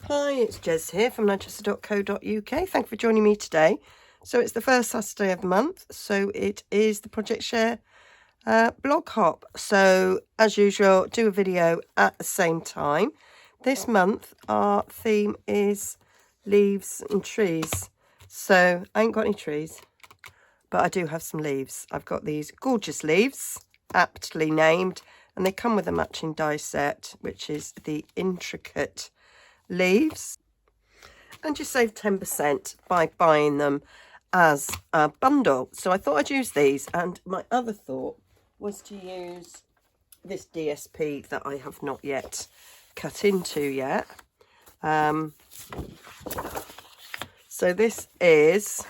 Hi, it's Jez here from Nigezza.co.uk. Thank you for joining me today. So it's the first Saturday of the month, so it is the Project Share blog hop. So as usual, do a video at the same time. This month our theme is leaves and trees. So I ain't got any trees, but I do have some leaves. I've got these gorgeous leaves, aptly named, and they come with a matching die set, which is the Intricate leaves, and you save 10% by buying them as a bundle. So I thought I'd use these, and my other thought was to use this DSP that I have not yet cut into yet. So this is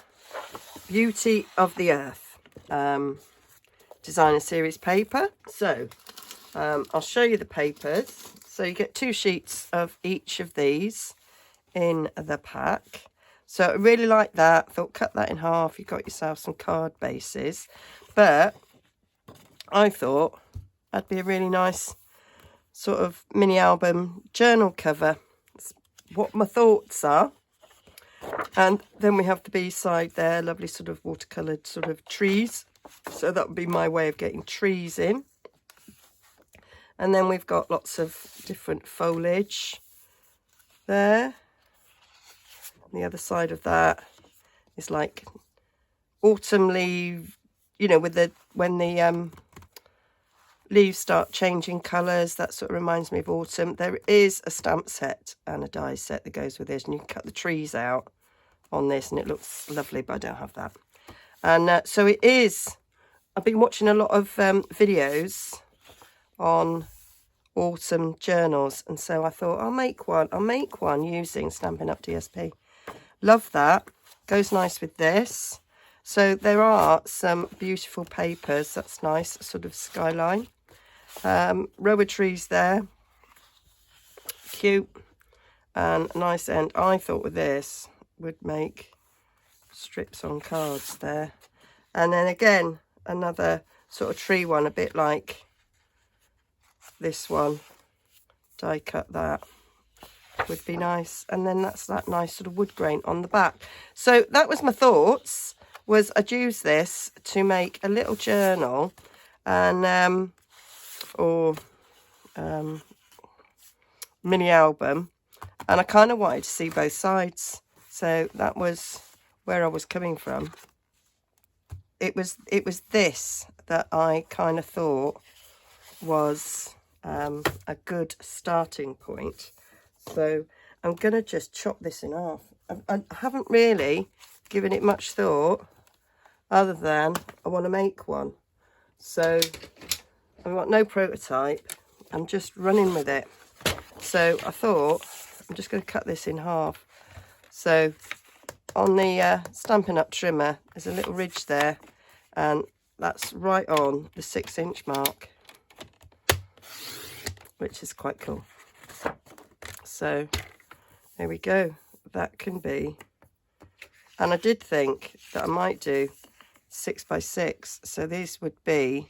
Beauty of the Earth designer series paper. So I'll show you the papers. So you get 2 sheets of each of these in the pack. So I really like that. Thought cut that in half. You got yourself some card bases. But I thought that'd be a really nice sort of mini album journal cover. That's what my thoughts are. And then we have the B side there, lovely sort of watercoloured sort of trees. So that would be my way of getting trees in. And then we've got lots of different foliage there. The other side of that is like autumn leaf, you know, with the when the leaves start changing colours. That sort of reminds me of autumn. There is a stamp set and a die set that goes with this, and you can cut the trees out on this and it looks lovely, but I don't have that. And so it is, I've been watching a lot of videos on autumn journals, and so I thought I'll make one using Stampin' Up! DSP. Love that. Goes nice with this. So there are some beautiful papers. That's nice, sort of skyline. Row of trees there. Cute. And nice end. I thought with this would make strips on cards there. And then again, another sort of tree one, a bit like this one. Die cut that. Would be nice. And then that's that nice sort of wood grain on the back. So that was my thoughts, was I'd use this to make a little journal and mini album, and I kind of wanted to see both sides. So that was where I was coming from. It was this that I kind of thought was a good starting point. So I'm going to just chop this in half. I haven't really given it much thought other than I want to make one. So I've got no prototype. I'm just running with it. So I thought I'm just going to cut this in half. So on the Stampin' Up! Trimmer, there's a little ridge there, and that's right on the 6-inch mark, which is quite cool. So there we go. That can be, and I did think that I might do 6 by 6. So this would be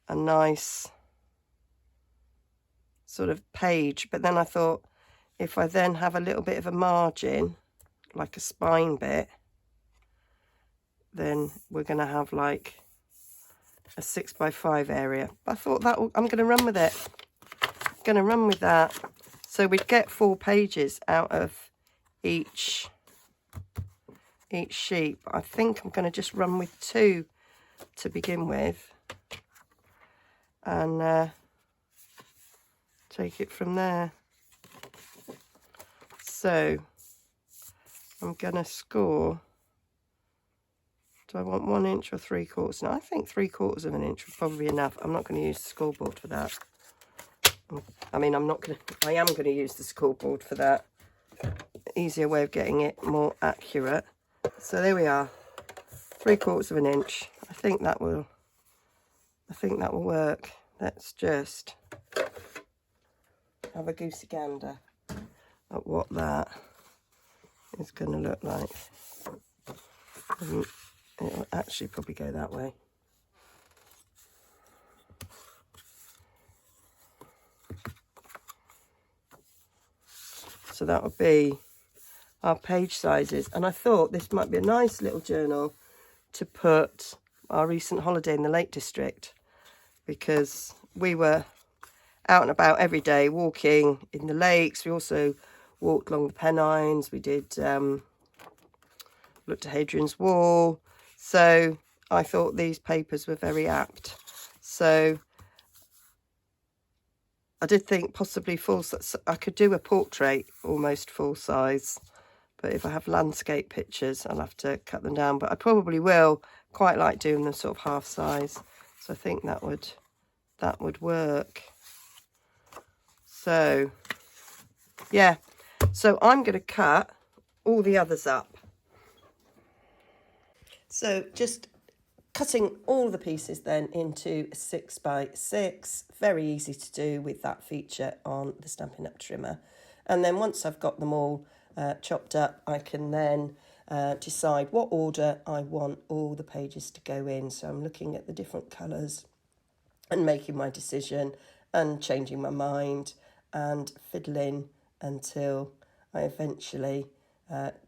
a nice sort of page. But then I thought if I then have a little bit of a margin, like a spine bit, then we're going to have like a 6 by 5 area. But I thought that I'm going to run with it. Going to run with that. So we'd get 4 pages out of each sheet. But I think I'm going to just run with 2 to begin with, and take it from there. So I'm going to score. Do I want 1 inch or 3/4? No, I think 3/4 of an inch would probably be enough. I'm not going to use the scoreboard for that. I mean, I am going to use the scoreboard for that. Easier way of getting it more accurate. So there we are. 3/4 of an inch. I think that will work. Let's just have a goosey gander at what that is going to look like. It'll actually probably go that way. So that would be our page sizes. And I thought this might be a nice little journal to put our recent holiday in the Lake District, because we were out and about every day walking in the lakes. We also walked along the Pennines. We did looked at Hadrian's Wall. So I thought these papers were very apt. So I did think possibly full size. I could do a portrait almost full size, but if I have landscape pictures, I'll have to cut them down. But I probably will quite like doing them sort of half size. So I think that would work. So yeah, so I'm going to cut all the others up. So just cutting all the pieces then into 6 by 6, very easy to do with that feature on the Stampin' Up! Trimmer. And then once I've got them all chopped up, I can then decide what order I want all the pages to go in. So I'm looking at the different colours and making my decision and changing my mind and fiddling until I eventually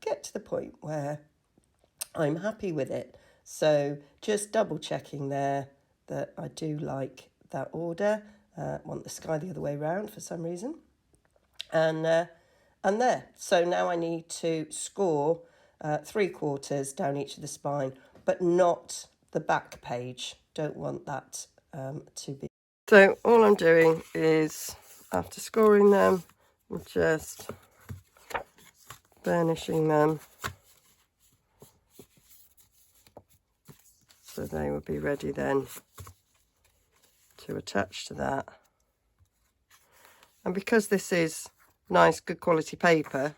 get to the point where I'm happy with it. So just double checking there that I do like that order. Want the sky the other way round for some reason. And there. So now I need to score 3/4 down each of the spine, but not the back page. Don't want that to be. So all I'm doing is, after scoring them, I'm just burnishing them so they will be ready then to attach to that. And because this is nice, good quality paper,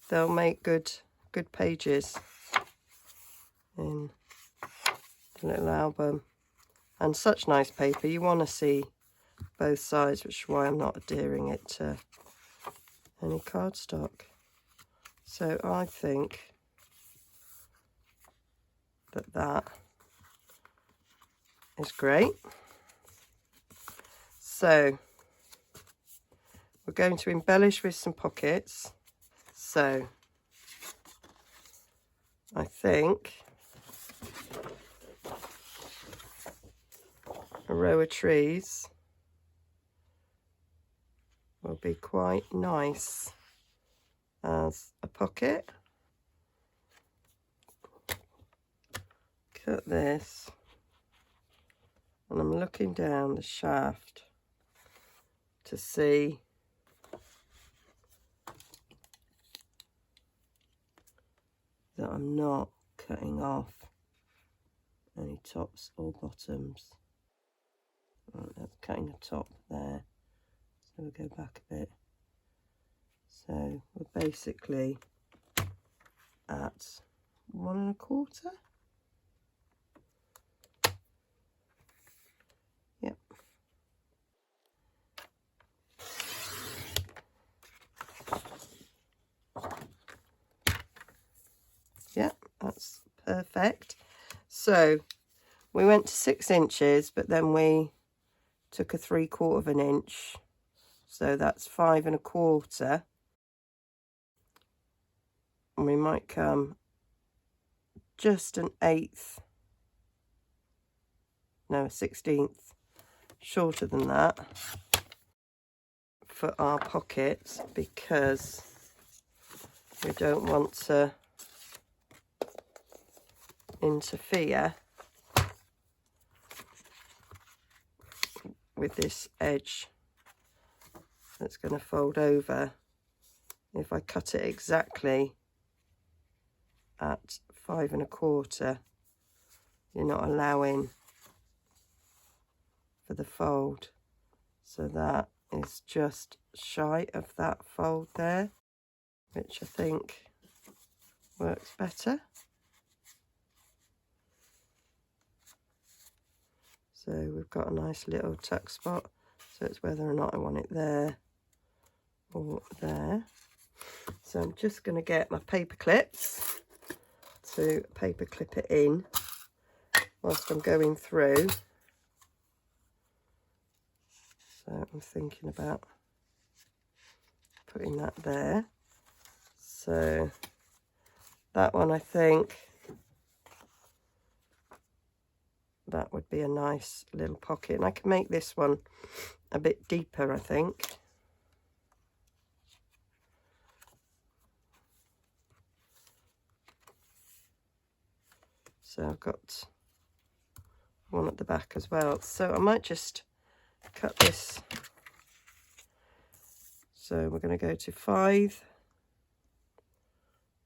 they'll make good pages in the little album. And such nice paper, you want to see both sides, which is why I'm not adhering it to any cardstock. So I think that is great. So we're going to embellish with some pockets. So I think a row of trees will be quite nice as a pocket. Cut this, and I'm looking down the shaft to see that I'm not cutting off any tops or bottoms. Right, that's cutting a top there, so we'll go back a bit. So we're basically at 1 1/4. Yep. Yep, that's perfect. So we went to 6 inches, but then we took a 3/4 of an inch. So that's 5 1/4. And we might come just an 1/8, no, a 1/16 shorter than that for our pockets, because we don't want to interfere with this edge that's going to fold over. If I cut it exactly at 5 1/4, you're not allowing for the fold. So that is just shy of that fold there, which I think works better. So we've got a nice little tuck spot. So it's whether or not I want it there or there. So I'm just going to get my paper clips to paper clip it in whilst I'm going through. So I'm thinking about putting that there. So that one, I think that would be a nice little pocket. And I can make this one a bit deeper, I think. So I've got one at the back as well. So I might just cut this. So we're going to go to 5,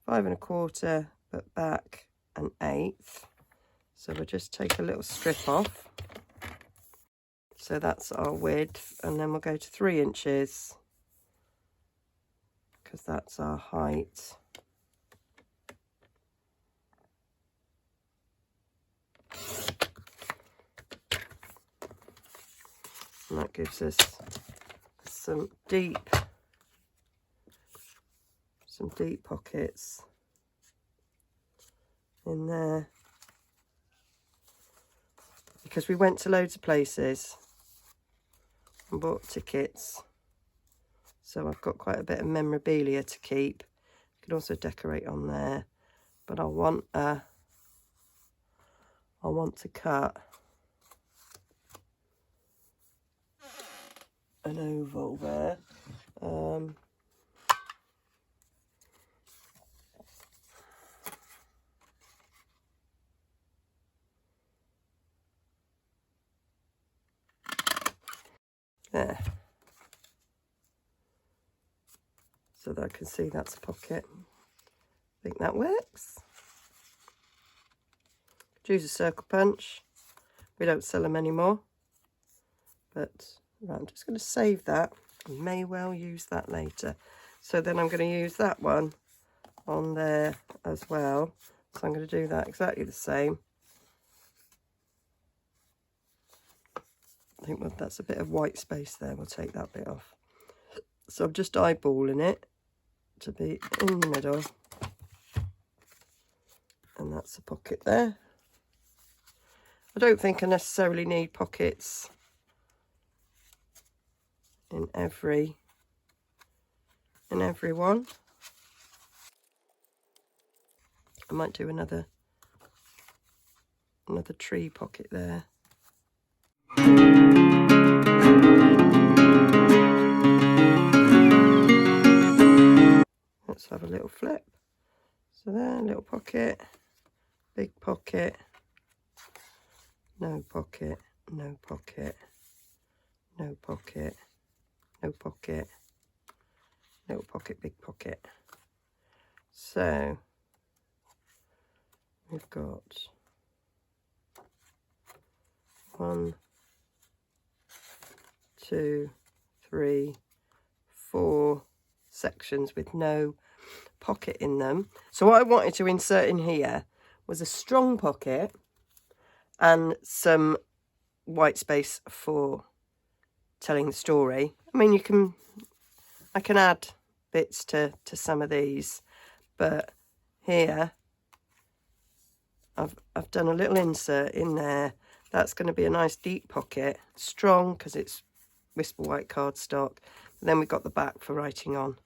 5 1/4, but back 1/8. So we'll just take a little strip off. So that's our width, and then we'll go to 3 inches because that's our height. And that gives us some deep pockets in there, because we went to loads of places and bought tickets, so I've got quite a bit of memorabilia to keep. You can also decorate on there, but I want to cut an oval there. There, so that I can see that's a pocket. I think that works. Choose a circle punch. We don't sell them anymore, but I'm just going to save that. I may well use that later. So then I'm going to use that one on there as well. So I'm going to do that exactly the same. I think that's a bit of white space there. We'll take that bit off. So I'm just eyeballing it to be in the middle. And that's a pocket there. I don't think I necessarily need pockets in every one. I might do another tree pocket there. Let's have a little flip. So there, little pocket, big pocket, no pocket, no pocket, no pocket, no pocket, little pocket, big pocket. So we've got 1, 2, 3, 4 sections with no pocket in them. So what I wanted to insert in here was a strong pocket and some white space for telling the story. I mean, I can add bits to some of these, but here I've done a little insert in there. That's going to be a nice deep pocket, strong because it's Whisper White cardstock. Then we've got the back for writing on,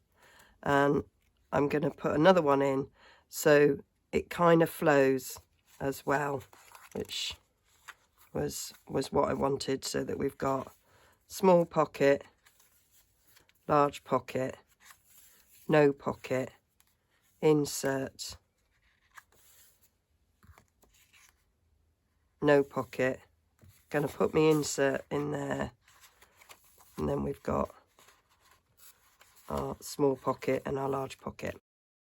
and I'm going to put another one in so it kind of flows as well, which was what I wanted, so that we've got small pocket, large pocket, no pocket, insert, no pocket. Going to put my insert in there, and then we've got our small pocket and our large pocket.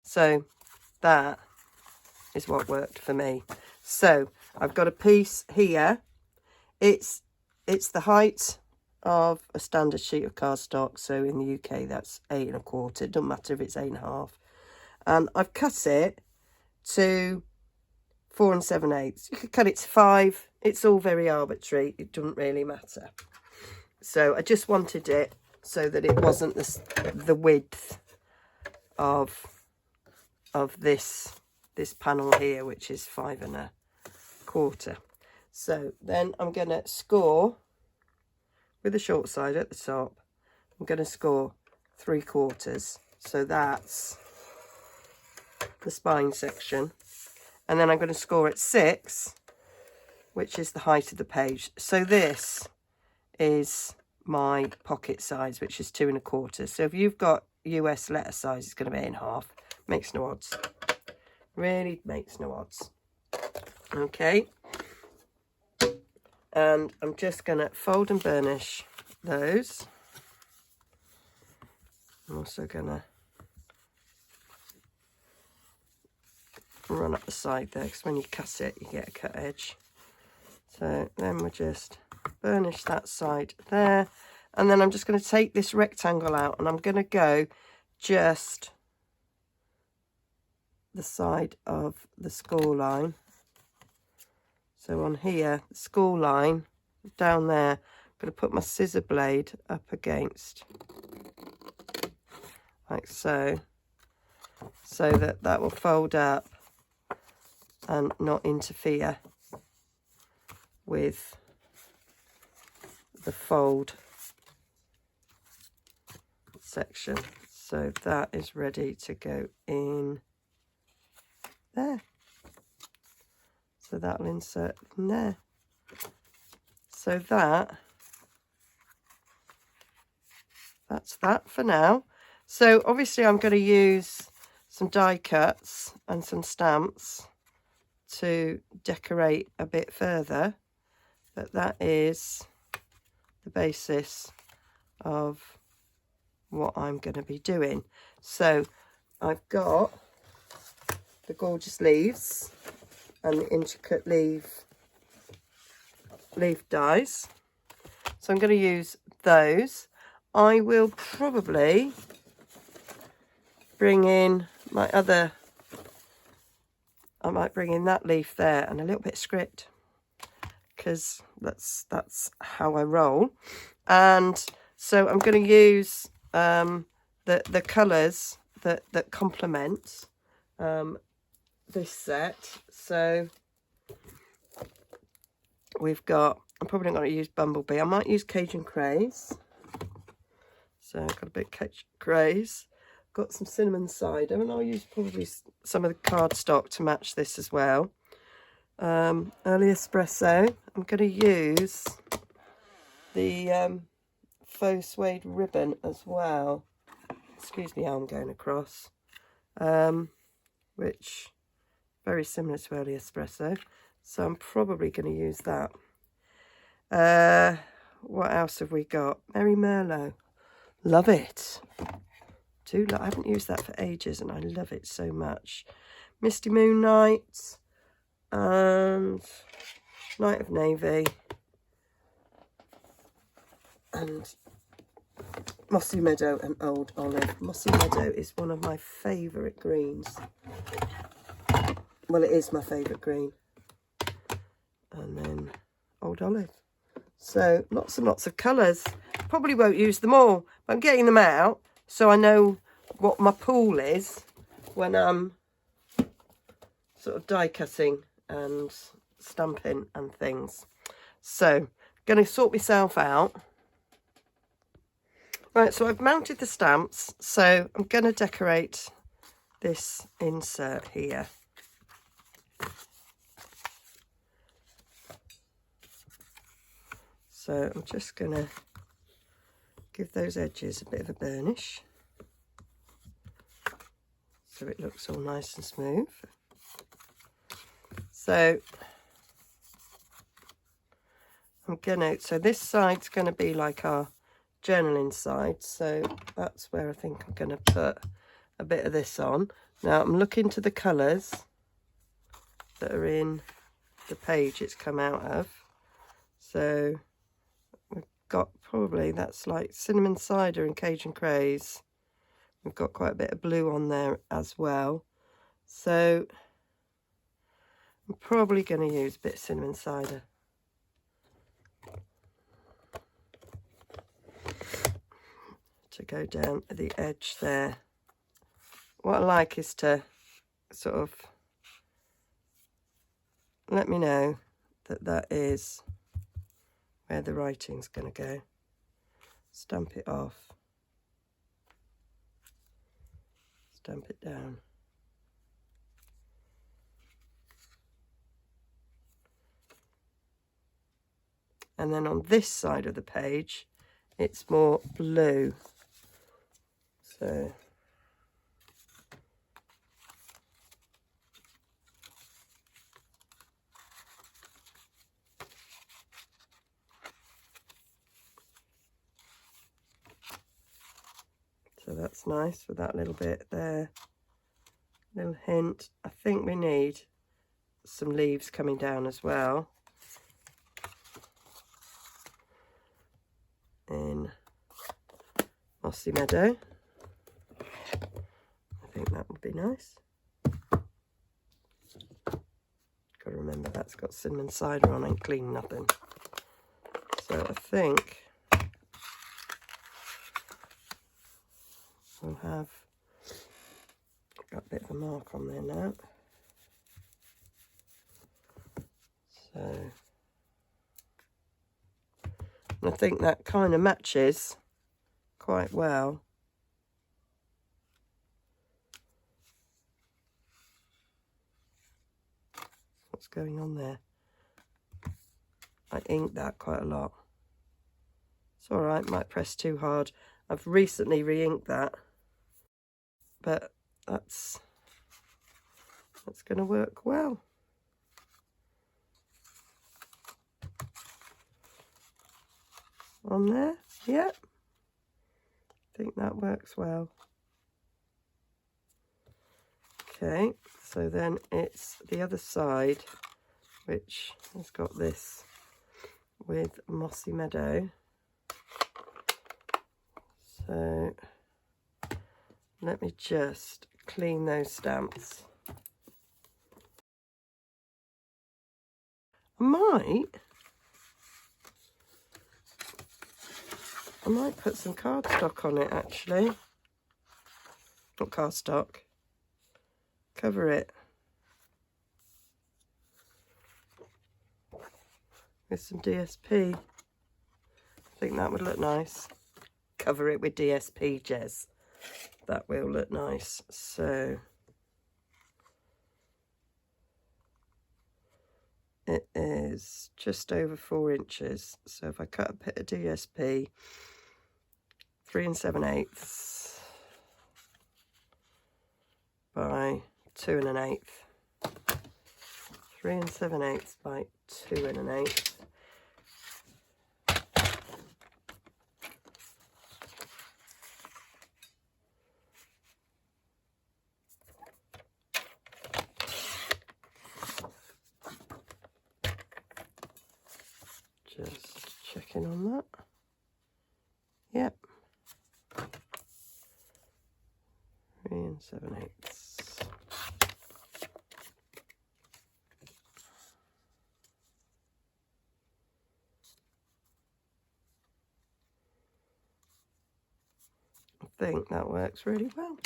So that is what worked for me. So I've got a piece here. It's the height of a standard sheet of cardstock. So in the UK that's 8 1/4. It doesn't matter if it's 8 1/2. And I've cut it to 4 7/8. You could cut it to 5. It's all very arbitrary. It doesn't really matter. So I just wanted it so that it wasn't the width of this panel here, which is 5 1/4. So then I'm going to score with the short side at the top. I'm going to score 3/4. So that's the spine section. And then I'm going to score at 6, which is the height of the page. So this is my pocket size, which is 2 1/4. So if you've got US letter size, it's going to be 8.5. Makes no odds. Really makes no odds. Okay. And I'm just going to fold and burnish those. I'm also going to run up the side there, because when you cut it, you get a cut edge. So then we'll just burnish that side there. And then I'm just going to take this rectangle out, and I'm going to go just the side of the score line. So on here, the score line, down there, I'm going to put my scissor blade up against, like so, so that that will fold up and not interfere with the fold section. So that is ready to go in there. So that'll insert in there. So that's that for now. So obviously I'm going to use some die cuts and some stamps to decorate a bit further, but that is the basis of what I'm going to be doing. So I've got the gorgeous leaves and the intricate leaf dies, so I'm going to use those. I will probably bring in my other, I might bring in that leaf there and a little bit of script, because that's how I roll. And so I'm going to use the colours that complement this set. So we've got, I'm probably not going to use Bumblebee. I might use Cajun Craze. So I've got a bit of Cajun Craze. Got some cinnamon cider, and I'll use probably some of the cardstock to match this as well. Early espresso. I'm going to use the faux suede ribbon as well. Excuse me how I'm going across. Which very similar to early espresso. So I'm probably going to use that. What else have we got? Merry Merlot. Love it. I haven't used that for ages, and I love it so much. Misty Moonlight and Night of Navy and Mossy Meadow and Old Olive. Mossy Meadow is one of my favourite greens. Well, it is my favourite green. And then Old Olive. So lots and lots of colours. Probably won't use them all, but I'm getting them out so I know what my pool is when I'm sort of die cutting and stamping and things. So going to sort myself out. Right, so I've mounted the stamps, so I'm going to decorate this insert here. So I'm just going to give those edges a bit of a burnish so it looks all nice and smooth. So so this side's going to be like our journaling side, so that's where I think I'm going to put a bit of this on. Now I'm looking to the colours that are in the page it's come out of. So we've got probably, that's like cinnamon cider and Cajun Craze. We've got quite a bit of blue on there as well. So I'm probably going to use a bit of cinnamon cider. To go down the edge there. What I like is to sort of let me know that that is where the writing's going to go. Stamp it off. stamp it down. And then on this side of the page, it's more blue. So that's nice with that little bit there. Little hint. I think we need some leaves coming down as well. In Mossy Meadow. I think that would be nice. Got to remember that's got cinnamon cider on, ain't clean nothing. So I think we'll have got a bit of a mark on there now. So, and I think that kind of matches quite well. What's going on there? I inked that quite a lot. It's all right, might press too hard. I've recently re-inked that, but that's going to work well. On there, yeah. I think that works well. Okay, so then it's the other side, which has got this with Mossy Meadow. So let me just clean those stamps. I might put some cardstock on it, actually. Not cardstock. Cover it with some DSP. I think that would look nice. Cover it with DSP, Jez. That will look nice. So it is just over 4 inches. So if I cut a bit of DSP, 3 7/8 by 2 1/8. 3 7/8 by 2 1/8. Just checking on that. Yep. 3 7/8. I think that works really well.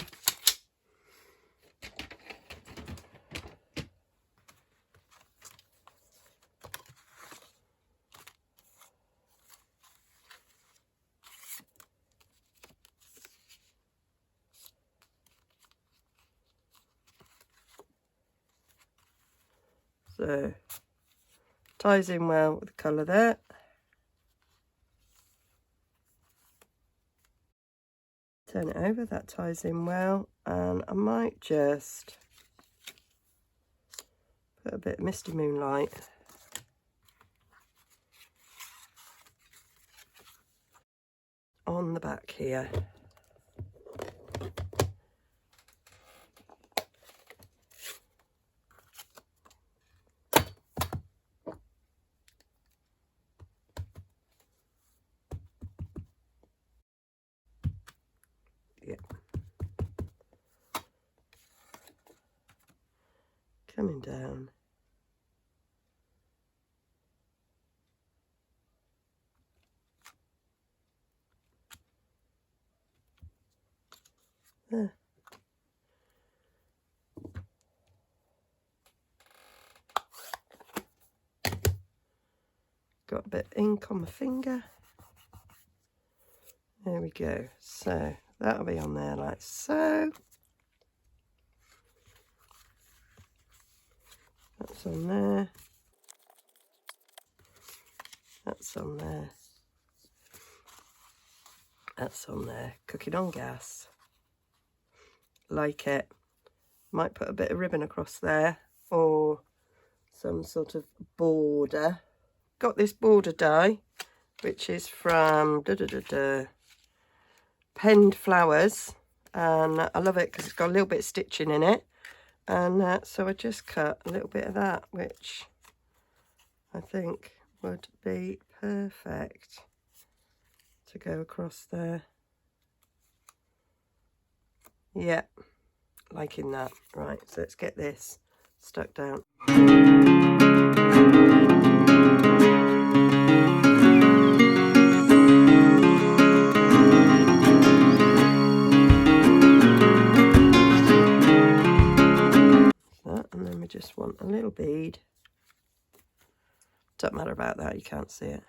So ties in well with the colour there. Turn it over, that ties in well, and I might just put a bit of Misty Moonlight on the back here. Yeah. Coming down. There. Got a bit of ink on my finger. There we go. So that'll be on there like so. That's on there. That's on there. That's on there. Cooking on gas. Like it. Might put a bit of ribbon across there or some sort of border. Got this border die, which is from Penned Flowers, and I love it because it's got a little bit of stitching in it, and so I just cut a little bit of that, which I think would be perfect to go across there. Yeah, liking that. Right, so let's get this stuck down. And then we just want a little bead. Don't matter about that, you can't see it.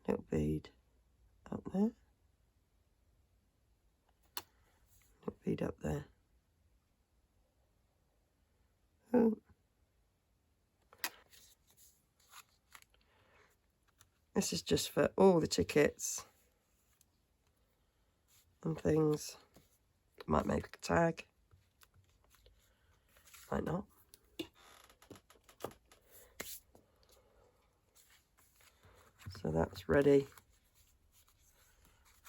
Little bead up there. Little bead up there. Oh. This is just for all the tickets and things. Might make a tag. Might not. So that's ready.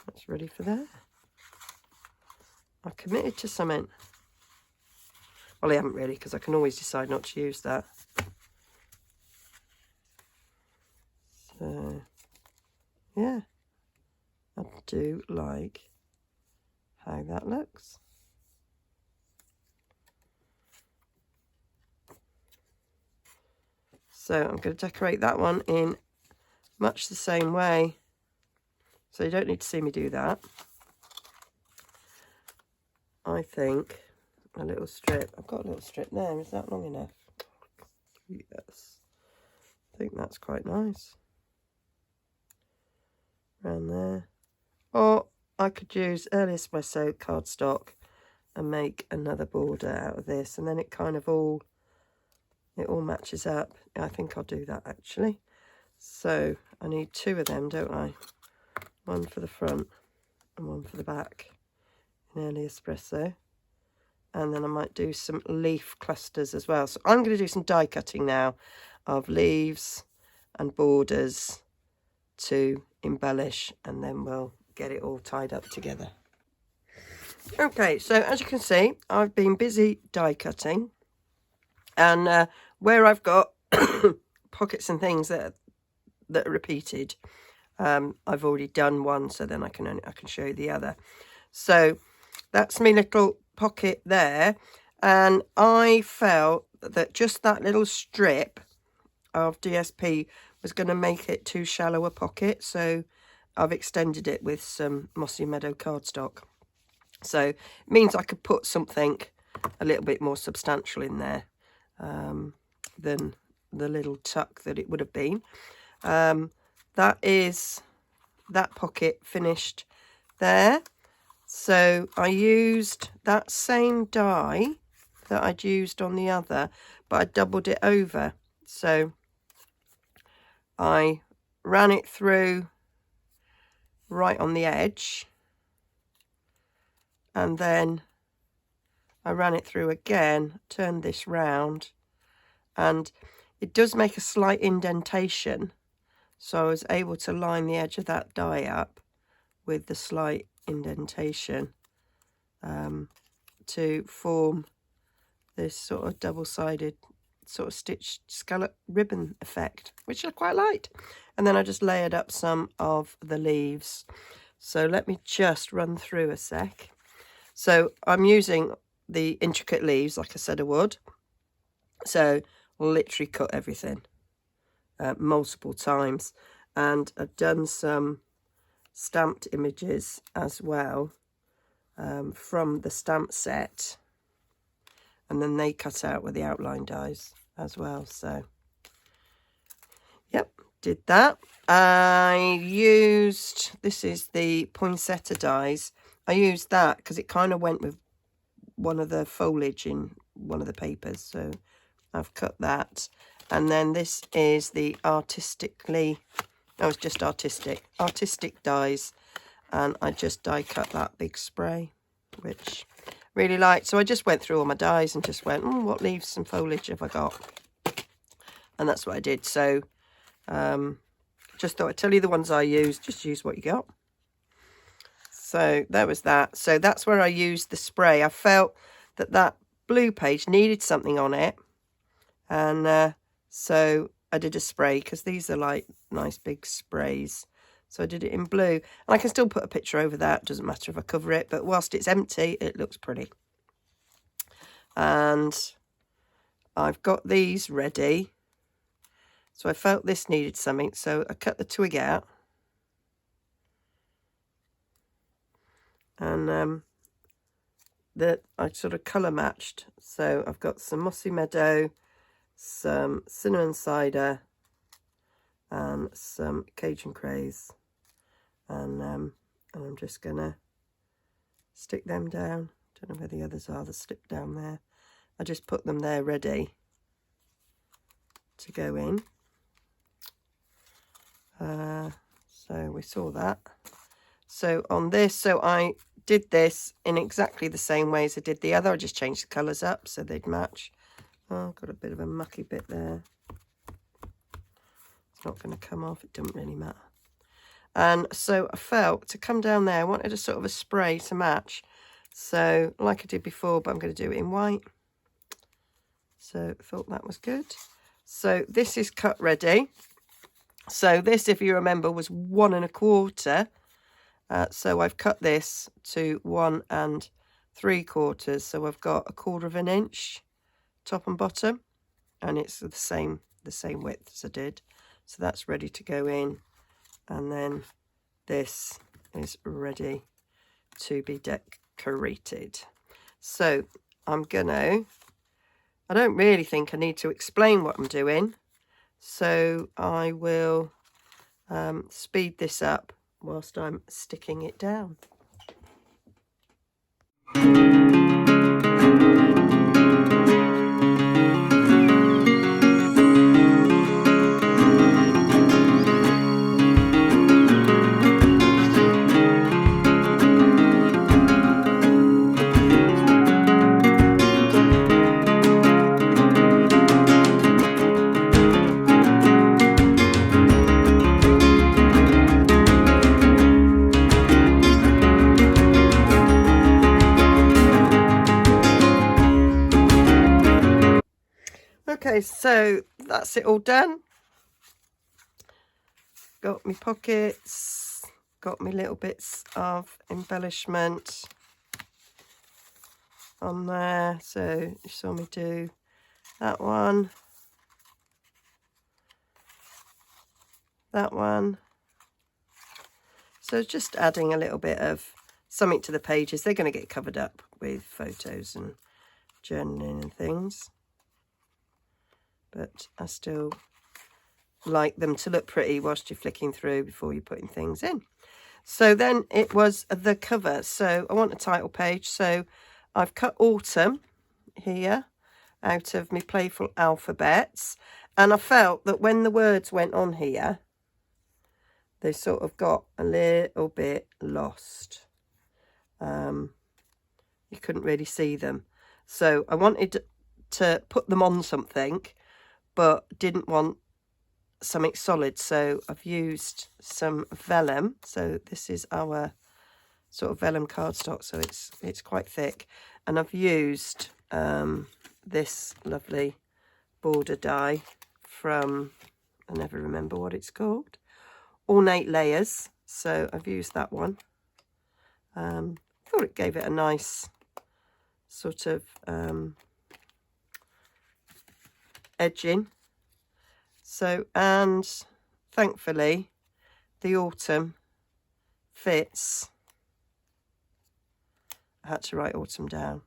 That's ready for there. I committed to something. Well, I haven't really, because I can always decide not to use that. So, yeah. I do like how that looks. So I'm going to decorate that one in much the same way. So you don't need to see me do that. I think a little strip. I've got a little strip there. Is that long enough? Yes. I think that's quite nice. Around there. Or I could use early espresso cardstock and make another border out of this. And then it kind of all matches up. I think I'll do that actually. So I need two of them, don't I? One for the front and one for the back in early espresso. And then I might do some leaf clusters as well. So I'm going to do some die cutting now of leaves and borders to embellish, and then we'll get it all tied up together. Okay, so as you can see, I've been busy die cutting, and where I've got pockets and things that are repeated, I've already done one, so then I can show you the other. So that's my little pocket there, and I felt that just that little strip of DSP was going to make it too shallow a pocket, so I've extended it with some Mossy Meadow cardstock. So it means I could put something a little bit more substantial in there than the little tuck that it would have been. That is that pocket finished there. So I used that same die that I'd used on the other, but I doubled it over. So I ran it through right on the edge, and then I ran it through again, turned this round, and it does make a slight indentation, so I was able to line the edge of that die up with the slight indentation to form this sort of double-sided sort of stitched scallop ribbon effect, which I quite liked. And then I just layered up some of the leaves. So let me just run through a sec. So I'm using the intricate leaves like I said I would. So literally cut everything multiple times, and I've done some stamped images as well from the stamp set, and then they cut out with the outline dies as well. So yep, did that. I used, this is the poinsettia dies. I used that because it kind of went with one of the foliage in one of the papers, so I've cut that. And then this is the it's just artistic dies, and I just die cut that big spray, which I really liked. So I just went through all my dies and just went, what leaves and foliage have I got? And that's what I did. So just thought I'd tell you the ones I used. Just use what you got. So there was that. So that's where I used the spray. I felt that blue page needed something on it, and so I did a spray, because these are like nice big sprays. So I did it in blue, and I can still put a picture over that. Doesn't matter if I cover it, but whilst it's empty, it looks pretty. And I've got these ready. So I felt this needed something, so I cut the twig out. And that I sort of colour matched. So I've got some mossy meadow, some cinnamon cider, and some Cajun craze. And I'm just gonna stick them down. Don't know where the others are. They're slipped down there. I just put them there ready to go in. So we saw that. So on this, so I did this in exactly the same way as I did the other. I just changed the colours up so they'd match. Oh, I've got a bit of a mucky bit there. It's not going to come off. It doesn't really matter. And so I felt to come down there, I wanted a sort of a spray to match. So like I did before, but I'm going to do it in white. So I thought that was good. So this is cut ready. So this, if you remember, was 1 1/4. So I've cut this to 1 3/4. So I've got 1/4 of an inch top and bottom, and it's the same width as I did. So that's ready to go in, and then this is ready to be decorated. So I don't really think I need to explain what I'm doing, so I will speed this up whilst I'm sticking it down. Okay, so that's it all done. Got my pockets, got my little bits of embellishment on there. So you saw me do that one, that one. So just adding a little bit of something to the pages. They're going to get covered up with photos and journaling and things, but I still like them to look pretty whilst you're flicking through before you're putting things in. So then it was the cover. So I want a title page. So I've cut autumn here out of my playful alphabets, and I felt that when the words went on here, they sort of got a little bit lost. You couldn't really see them. So I wanted to put them on something, but didn't want something solid. So I've used some vellum. So this is our sort of vellum cardstock. So it's quite thick. And I've used this lovely border die from, I never remember what it's called, Ornate Layers. So I've used that one. Thought it gave it a nice sort of edging. So, and thankfully the autumn fits. I had to write autumn down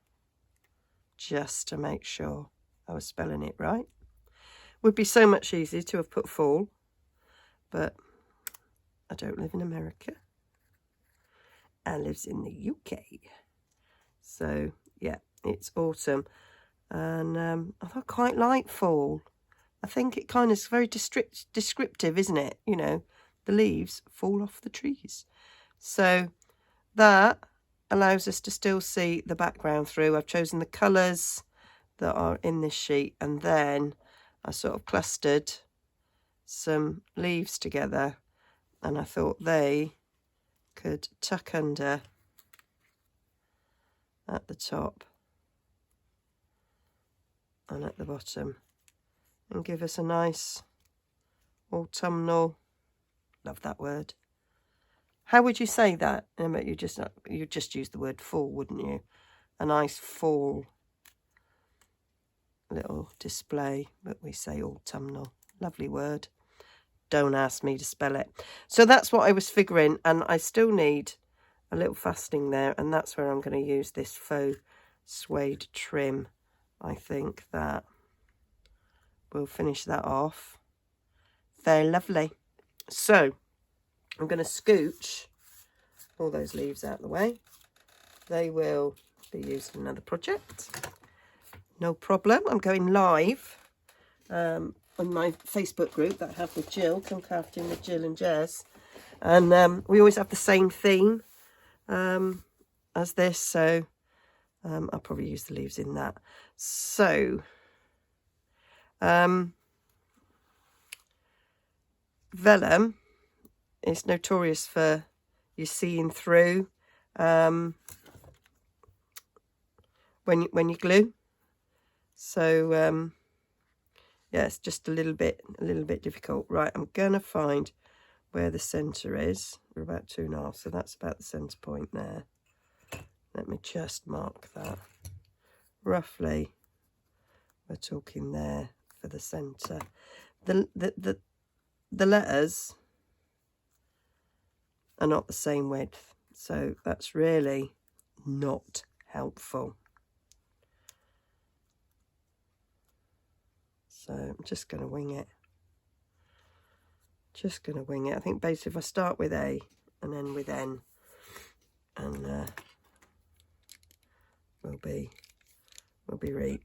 just to make sure I was spelling it right. Would be so much easier to have put fall, but I don't live in America. I live in the UK. So yeah, it's autumn. And I quite like fall. I think it kind of is very descriptive, isn't it? You know, the leaves fall off the trees. So that allows us to still see the background through. I've chosen the colours that are in this sheet, and then I sort of clustered some leaves together, and I thought they could tuck under at the top and at the bottom and give us a nice autumnal, love that word. How would you say that? You just use the word fall, wouldn't you? A nice fall little display, but we say autumnal. Lovely word. Don't ask me to spell it. So that's what I was figuring, and I still need a little fastening there, and that's where I'm going to use this faux suede trim. I think that will finish that off. Very lovely. So I'm going to scooch all those leaves out of the way. They will be used in another project. No problem. I'm going live on my Facebook group that I have with Jill, Come Crafting with Jill and Jez. And we always have the same theme as this, so I'll probably use the leaves in that. So vellum is notorious for you seeing through when you glue. So yeah, it's just a little bit difficult. Right, I'm gonna find where the center is. We're about 2.5, so that's about the center point there. Let me just mark that. Roughly, we're talking there for the center. The letters are not the same width, so that's really not helpful. So I'm just going to wing it. I think basically if I start with A and then with N, and we'll be right.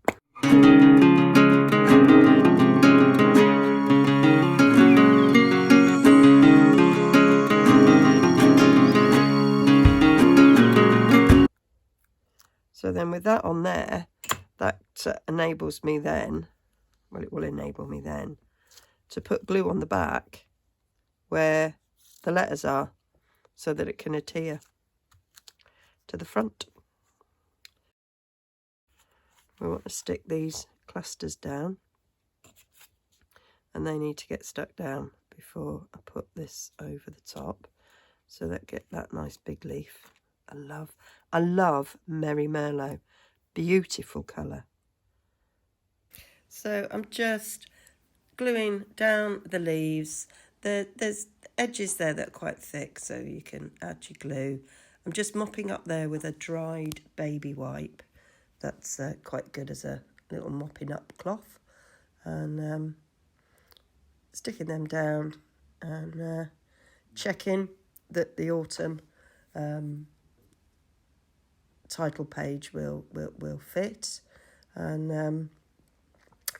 So then with that on there, that enables me then, well, it will enable me then to put glue on the back where the letters are so that it can adhere to the front. We want to stick these clusters down, and they need to get stuck down before I put this over the top, so that get that nice big leaf. I love Merry Merlot. Beautiful colour. So I'm just gluing down the leaves. There's edges there that are quite thick, so you can add your glue. I'm just mopping up there with a dried baby wipe. That's quite good as a little mopping up cloth. And sticking them down and checking that the autumn title page will fit, and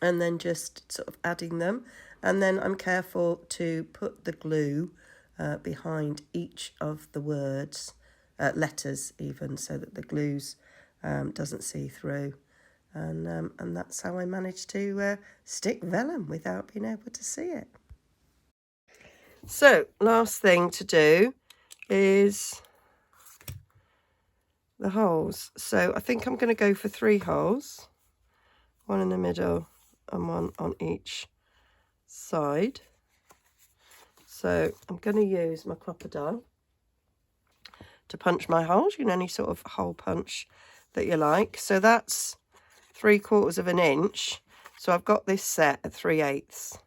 then just sort of adding them, and then I'm careful to put the glue behind each of the words, letters even, so that the glues doesn't see through, and that's how I managed to stick vellum without being able to see it. So last thing to do is the holes. So I think I'm going to go for 3 holes, one in the middle and one on each side. So I'm going to use my crocodile to punch my holes, you know, any sort of hole punch that you like. So that's 3/4 of an inch. So I've got this set at 3/8.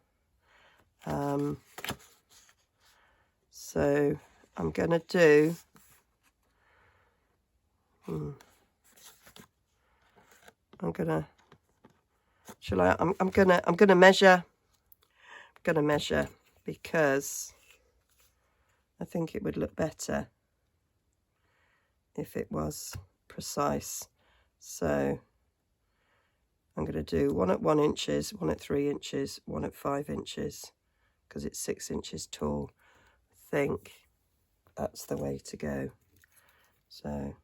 So I'm going to do I'm gonna measure. I'm gonna measure because I think it would look better if it was precise. So I'm going to do one at 1 inches, one at 3 inches, one at 5 inches, because it's 6 inches tall. I think that's the way to go. So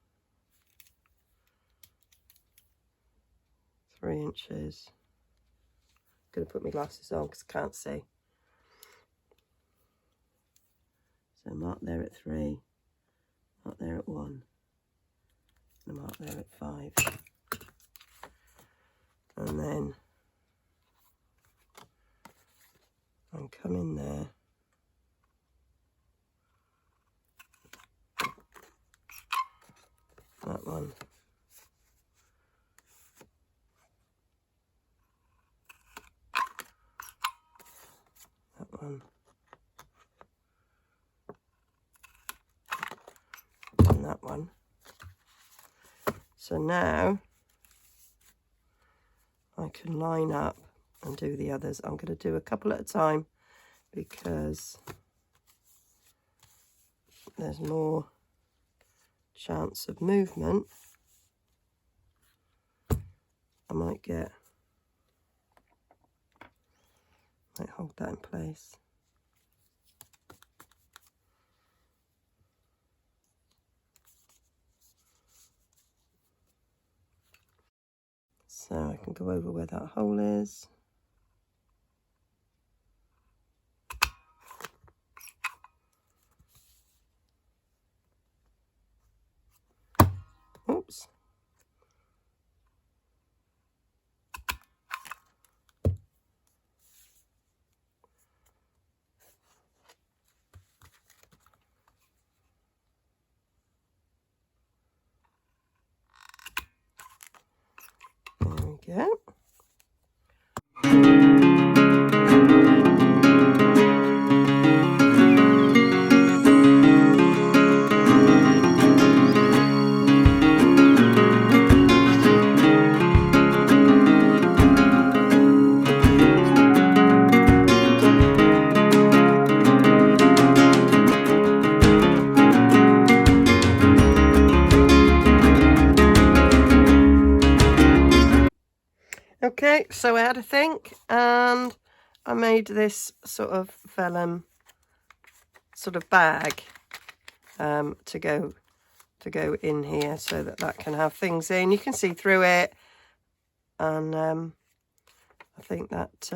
3 inches. I'm going to put my glasses on because I can't see. So mark there at 3, mark there at 1, and mark there at 5. And then and come in there. That one. That one. And that one. So now I can line up and do the others. I'm going to do a couple at a time because there's more chance of movement. I might hold that in place. So I can go over where that hole is. Oops. There we go. Okay, so I had a think and I made this sort of vellum sort of bag to go in here so that can have things in. You can see through it, and I think that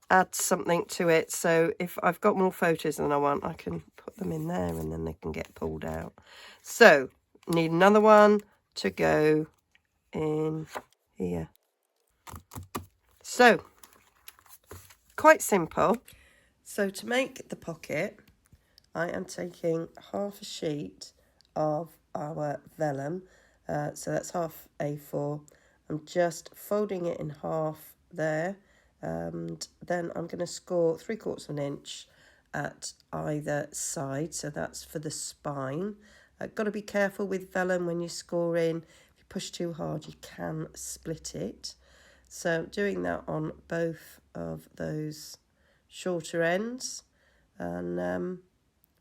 adds something to it. So if I've got more photos than I want, I can put them in there and then they can get pulled out. So need another one to go in here. So quite simple. So to make the pocket, I am taking half a sheet of our vellum, so that's half A4. I'm just folding it in half there, and then I'm going to score 3/4 of an inch at either side, so that's for the spine. Got to be careful with vellum when you score in. If you push too hard, you can split it. So doing that on both of those shorter ends, and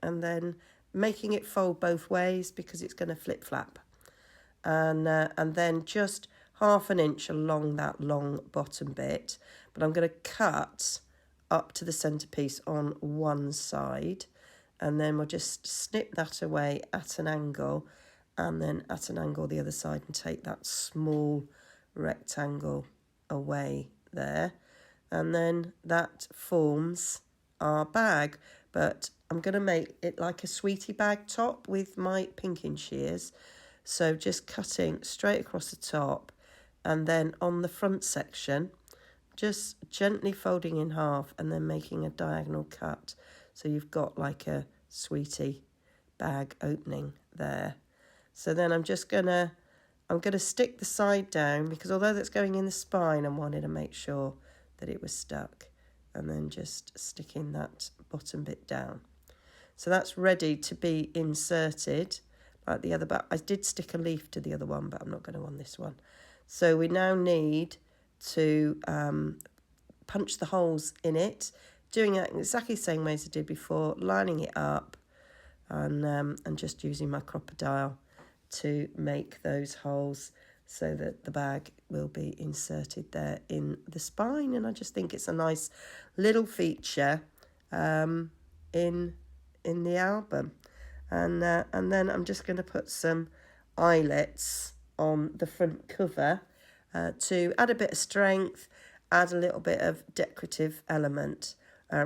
then making it fold both ways because it's going to flip flap, and then just half an inch along that long bottom bit, but I'm going to cut up to the centerpiece on one side, and then we'll just snip that away at an angle, and then at an angle the other side, and take that small rectangle away there, and then that forms our bag. But I'm going to make it like a sweetie bag top with my pinking shears, so just cutting straight across the top, and then on the front section just gently folding in half and then making a diagonal cut, so you've got like a sweetie bag opening there. So then I'm going to stick the side down, because although that's going in the spine, I wanted to make sure that it was stuck, and then just sticking that bottom bit down. So that's ready to be inserted like the other, but I did stick a leaf to the other one, but I'm not going to on this one. So we now need to punch the holes in it, doing it exactly the same way as I did before, lining it up, and just using my crocodile to make those holes so that the bag will be inserted there in the spine. And I just think it's a nice little feature in the album. And then I'm just going to put some eyelets on the front cover to add a bit of strength, add a little bit of decorative element.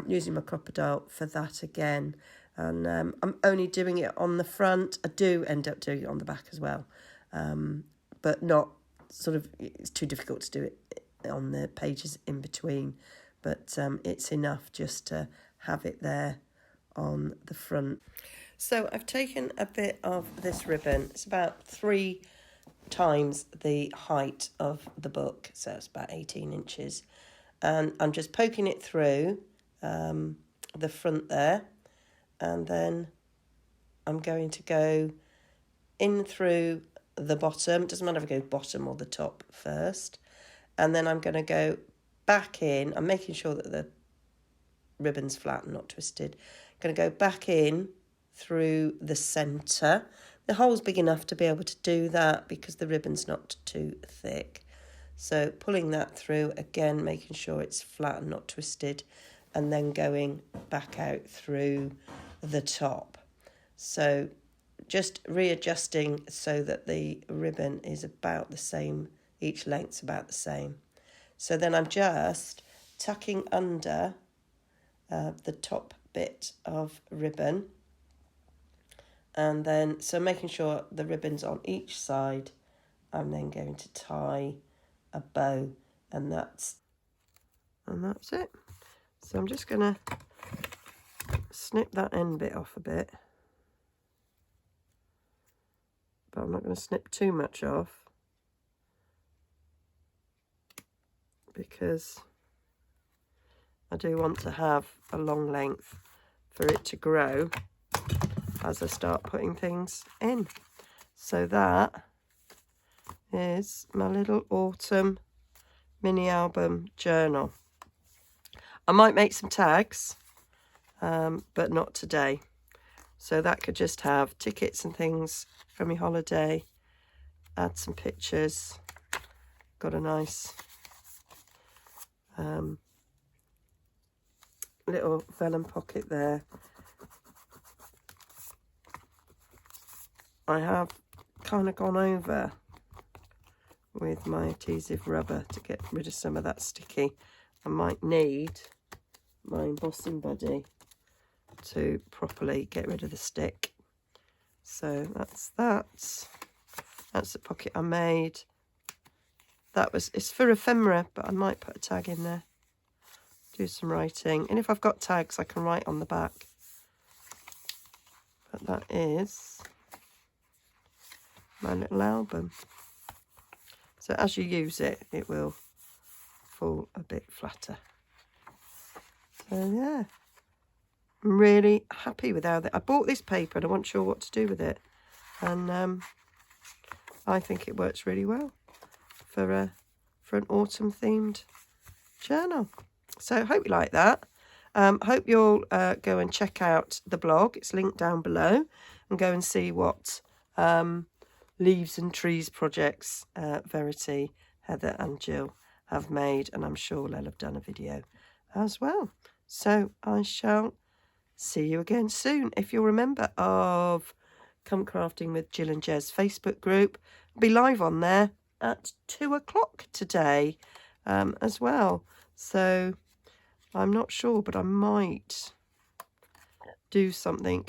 Using my crocodile for that again. And I'm only doing it on the front. I do end up doing it on the back as well. But not sort of, it's too difficult to do it on the pages in between. But it's enough just to have it there on the front. So I've taken a bit of this ribbon. It's about 3 times the height of the book. So it's about 18 inches. And I'm just poking it through the front there. And then I'm going to go in through the bottom. Doesn't matter if I go bottom or the top first. And then I'm going to go back in. I'm making sure that the ribbon's flat and not twisted. I'm going to go back in through the centre. The hole's big enough to be able to do that because the ribbon's not too thick. So pulling that through, again, making sure it's flat and not twisted, and then going back out through the top. So just readjusting so that the ribbon is about the same, each length's about the same. So then I'm just tucking under the top bit of ribbon, and then so making sure the ribbon's on each side. I'm then going to tie a bow, and that's it. So I'm just going to snip that end bit off a bit, but I'm not going to snip too much off because I do want to have a long length for it to grow as I start putting things in. So that is my little autumn mini album journal. I might make some tags, but not today. So that could just have tickets and things from my holiday, add some pictures. Got a nice little vellum pocket there. I have kind of gone over with my adhesive rubber to get rid of some of that sticky. I might need my embossing buddy to properly get rid of the stick. So that's that. That's the pocket I made. It's for ephemera, but I might put a tag in there. Do some writing. And if I've got tags, I can write on the back. But that is my little album. So as you use it, it will fall a bit flatter. So yeah, I'm really happy with how I bought this paper and I wasn't sure what to do with it. And I think it works really well for an autumn themed journal. So I hope you like that. Hope you'll go and check out the blog. It's linked down below, and go and see what Leaves and Trees projects Verity, Heather and Jill have made, and I'm sure they'll have done a video as well. So I shall see you again soon. If you're a member of Come Crafting with Jill and Jez Facebook group, I'll be live on there at 2 o'clock today as well. So I'm not sure, but I might do something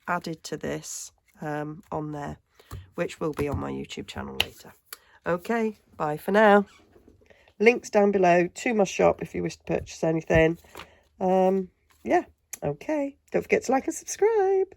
added to this on there, which will be on my YouTube channel later. Okay, bye for now. Links down below to my shop if you wish to purchase anything. Yeah, okay. Don't forget to like and subscribe.